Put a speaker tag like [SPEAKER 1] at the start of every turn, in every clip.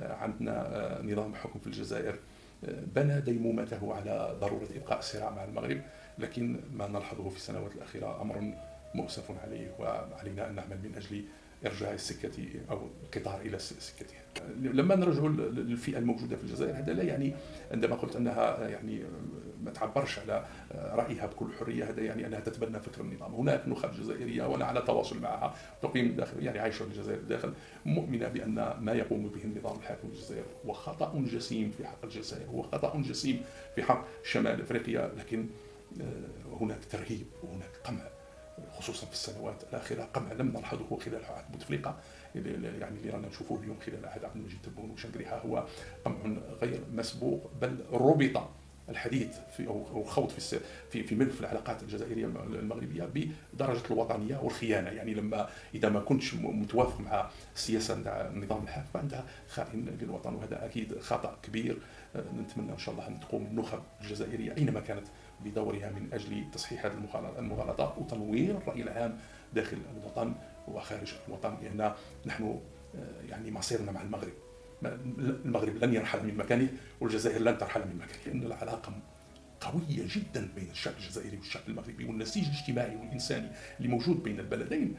[SPEAKER 1] عندنا نظام حكم في الجزائر بنى ديمومته على ضرورة إبقاء الصراع مع المغرب، لكن ما نلحظه في السنوات الأخيرة أمر مؤسف عليه، وعلينا أن نعمل من أجل إرجاع السكة أو القطار إلى سكتها. لما نرجع للفئة الموجودة في الجزائر، هذا لا يعني عندما قلت أنها يعني ما تعبرش على رأيها بكل حرية، هذا يعني أنها تتبنى فكر النظام. هناك نخب جزائرية وأنا على تواصل معها تقيم داخل يعني عايشة في الجزائر الداخل، مؤمنة بأن ما يقوم به النظام الحاكم في الجزائر هو خطأ جسيم في حق الجزائر، هو خطأ جسيم في حق شمال أفريقيا، لكن هناك ترهيب وهناك قمع، خصوصا في السنوات الأخيرة قمع لم نلحظه خلال عهد بوتفليقة، يعني اللي رانا نشوفوه اليوم خلال عهد عبد المجيد تبون وشنقريحة هو قمع غير مسبوق، بل ربط الحديث في أو خوض في ملف العلاقات الجزائرية المغربية بدرجة الوطنية والخيانة. يعني لما إذا ما كنتش متوافق مع السياسة نتاع النظام الحاكم فأنت خائن للوطن، وهذا أكيد خطأ كبير. نتمنى إن شاء الله أن تقوم النخب الجزائرية أينما كانت بدورها من أجل تصحيح هذه المغالطات وتنوير الرأي العام داخل الوطن وخارج الوطن، لأن نحن يعني مصيرنا مع المغرب. المغرب لن يرحل من مكانه والجزائر لن ترحل من مكانه، لأن العلاقة قوية جدا بين الشعب الجزائري والشعب المغربي، والنسيج الاجتماعي والإنساني اللي موجود بين البلدين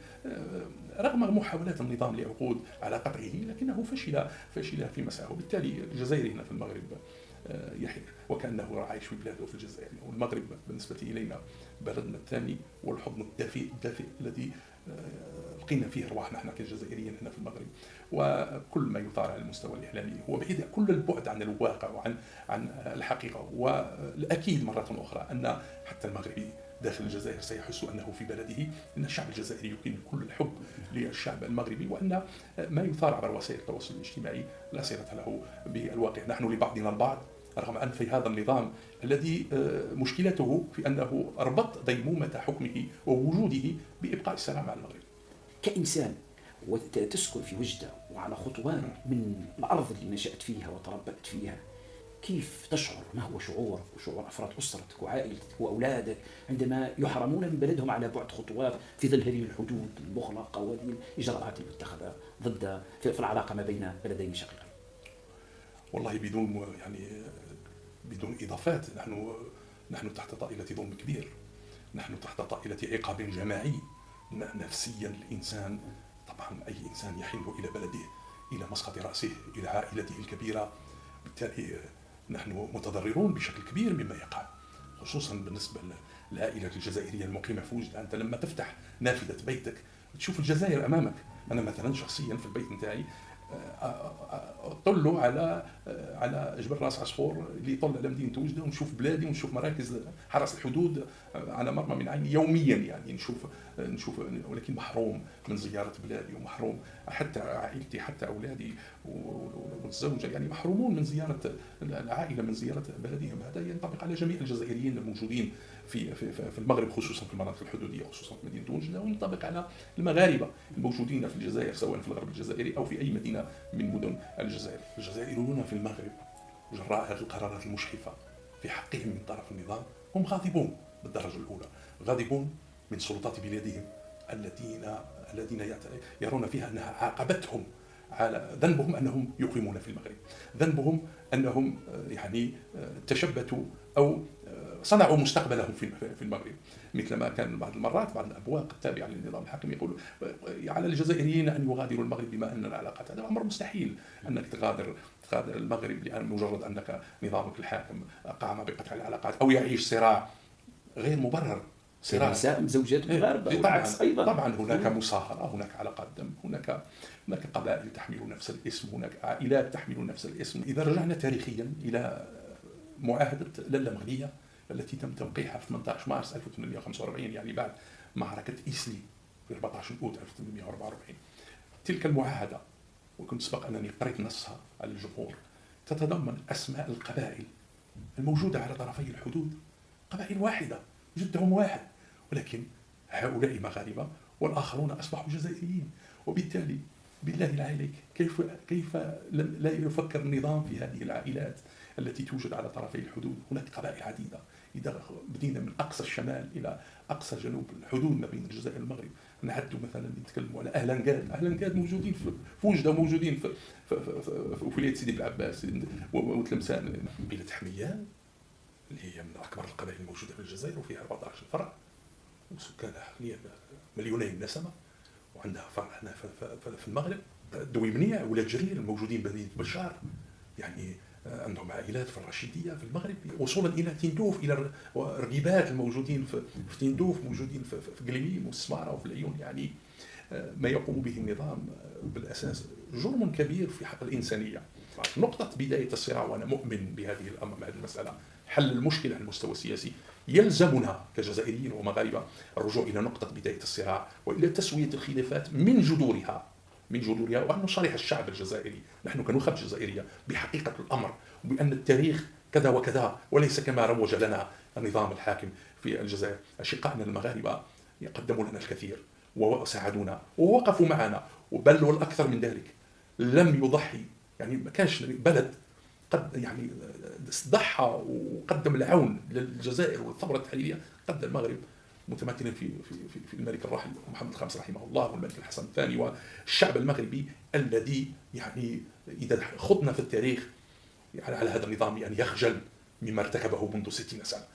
[SPEAKER 1] رغم محاولات النظام لعقود على قطعه لكنه فشل في مسعاه. وبالتالي الجزائري هنا في المغرب يحيى وكأنه عايش في بلاده في الجزائر، والمغرب بالنسبة إلينا بلدنا الثاني والحضن الدافئ الذي لقينا فيه ارواحنا احنا كجزائريين هنا في المغرب. وكل ما يثار على المستوى الاعلامي هو بعيد كل البعد عن الواقع وعن الحقيقه. والاكيد مره اخرى ان حتى المغربي داخل الجزائر سيحس انه في بلده، ان الشعب الجزائري يكن كل الحب للشعب المغربي، وان ما يثار عبر وسائل التواصل الاجتماعي لا صله له بالواقع. نحن لبعضنا البعض، رغم أن في هذا النظام الذي مشكلته في أنه ربط ديمومة حكمه ووجوده بإبقاء السلام على المغرب.
[SPEAKER 2] كإنسان وتسكن في وجدة وعلى خطوات من الأرض اللي نشأت فيها وتربأت فيها، كيف تشعر؟ ما هو شعورك وشعور أفراد أسرتك وعائلتك وأولادك عندما يحرمون من بلدهم على بعد خطوات في ظل هذه الحدود المغلقة وهذه الإجراءات المتخذة ضد في العلاقة ما بين بلدين شقيقين؟
[SPEAKER 1] والله بدون إضافات، نحن تحت طائلة ظلم كبير، نحن تحت طائلة عقاب جماعي نفسيا الإنسان. طبعا أي إنسان يحن إلى بلده، إلى مسقط رأسه، إلى عائلته الكبيرة، بالتالي نحن متضررون بشكل كبير مما يقع، خصوصا بالنسبة للعائلة الجزائرية المقيمة في وجدة. أنت لما تفتح نافذة بيتك تشوف الجزائر أمامك. أنا مثلا شخصيا في البيت نتاعي اطلوا على جبل راس عصفور اللي يطل على مدينه وجده، ونشوف بلادي ونشوف مراكز حرس الحدود على مرمى من عيني يوميا. يعني نشوف ولكن محروم من زياره بلادي، ومحروم حتى عائلتي حتى اولادي والزوجه يعني محرومون من زياره العائله، من زياره بلدهم. هذا ينطبق على جميع الجزائريين الموجودين في المغرب، خصوصا في المناطق الحدوديه، خصوصا في مدينه وجده، وينطبق على المغاربه الموجودين في الجزائر سواء في الغرب الجزائري او في اي مدينه من مدن الجزائر. الجزائريون في المغرب جراء هذه القرارات المشحفه في حقهم من طرف النظام هم غاضبون بالدرجه الاولى، غاضبون من سلطات بلادهم الذين يرون فيها انها عاقبتهم على ذنبهم انهم يقيمون في المغرب، ذنبهم انهم يعني تشبتوا او صنعوا مستقبلهم في المغرب. مثل ما كان بعض المرات بعض الابواق التابعه للنظام الحاكم يقولوا على الجزائريين ان يغادروا المغرب بما ان العلاقات، هذا امر مستحيل انك تغادر المغرب لان مجرد انك نظامك الحاكم قام بقطع العلاقات او يعيش صراع غير مبرر.
[SPEAKER 2] صراع نساء زوجات مغاربه والعكس ايضا.
[SPEAKER 1] طبعا هناك مصاهره، هناك علاقات دم، هناك قبائل تحمل نفس الاسم، هناك عائلات تحمل نفس الاسم. اذا رجعنا تاريخيا الى معاهده لالا مغنيه التي تم توقيعها في 18 مارس 1845، يعني بعد معركة إيسلي في 14 أوت 1844. تلك المعاهدة، وكنت سبق أنني قرأت نصها على الجمهور، تتضمن أسماء القبائل الموجودة على طرفي الحدود، قبائل واحدة جدهم واحد، ولكن هؤلاء مغاربة والآخرون أصبحوا جزائريين. وبالتالي بالله عليك كيف لا يفكر النظام في هذه العائلات التي توجد على طرفي الحدود؟ هناك قبائل عديدة إذا بدينا من أقصى الشمال إلى أقصى جنوب، الحدود ما بين الجزائر والمغرب، نعدوا مثلا نتكلموا على أهلنقاد موجودين في وجدة، موجودين في ولاية سيدي بالعباس وتلمسان. قبيلة حميان اللي هي من أكبر القبائل الموجودة في الجزائر وفيها 14 فرع وسكانها حاليا 2,000,000 نسمة، وعندها فرع هنا في المغرب. دويمنيع ولا جرير الموجودين بمدينة بشار، يعني عندهم عائلات في الرشيدية في المغرب، وصولا إلى تندوف، إلى الرقيبات الموجودين في تندوف، موجودين في قليميم والسمارة وفي العيون. يعني ما يقوم به النظام بالأساس جرم كبير في حق الإنسانية. نقطة بداية الصراع، وأنا مؤمن بهذه الأمر، بهذه المسألة، حل المشكلة على المستوى السياسي، يلزمنا كجزائريين ومغاربة الرجوع إلى نقطة بداية الصراع وإلى تسوية الخلافات من جذورها، وأن نصارح الشعب الجزائري، نحن كنخب جزائرية، بحقيقة الأمر، وبأن التاريخ كذا وكذا، وليس كما روج لنا النظام الحاكم في الجزائر. أشقائنا المغاربة قدموا لنا الكثير وساعدونا ووقفوا معنا، بل والأكثر من ذلك لم يضحي، يعني ما كانش بلد قد يعني ضحى وقدم العون للجزائر والثورة التحريرية قد المغرب، متمثلا في الملك الراحل محمد الخامس رحمه الله، والملك الحسن الثاني، والشعب المغربي الذي يعني إذا خضنا في التاريخ على هذا النظام يعني يخجل مما ارتكبه منذ 60 سنة.